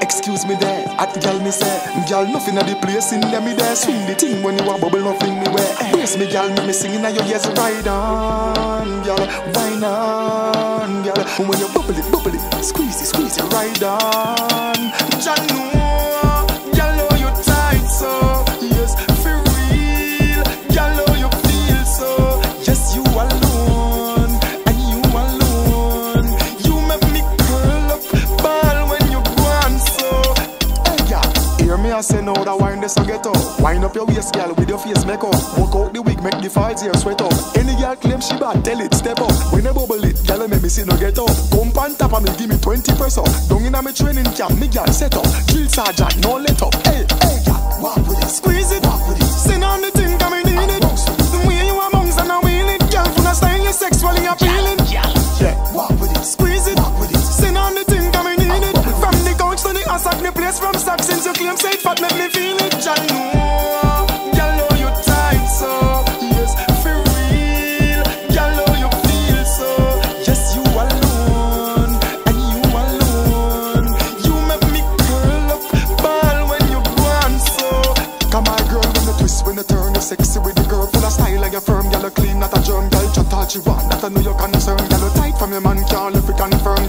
Excuse me there, at gal me say, gal nothing at the place in there me there. Swing the thing when you a bubble, nothing me wear. Brace me gal, me singing at your ears. Ride on, gal, wine on, gal. When you bubble it, squeeze it, ride on. Gal know, gal know you tight so. Yes, for real, gal know you feel so. Yes, you alone, and you alone. You make me curl up, ball when you go on so. Hey gal, hear me I say no, that wine this a get up. Wind up your waist, gal, with your face make up. Walk out the wig, make the files here sweat up. Any gal claim she bad, tell it, step up. When I bubble it, gal make me see no get up. Come on top of me, give me 20%. Down in a me training camp, me gal set up. Drill sergeant, no let up. Hey, hey gal, walk with it, squeeze it, walk with it. Sing on the thing, come and need it. The way you are monks and I wheel it. Gal, full of style, you sexually appealing. Yeah, walk with it, squeeze it, walk with it. Sing on the thing, come and need it. From the couch to the ass at the place. From stock since you claim say fat, make me feel it. Gal know, gal know you tight so. Yes, for real, gal know you feel so. Yes, you alone, and you alone. You make me curl up, ball when you go on so. Come on girl, when you twist, when you turn, you're sexy with the girl. Full of style and you're firm, gal you clean, not a germ. Gal chat all she want, that I know you're concerned. Gal you tight from your man, can't live it confirm.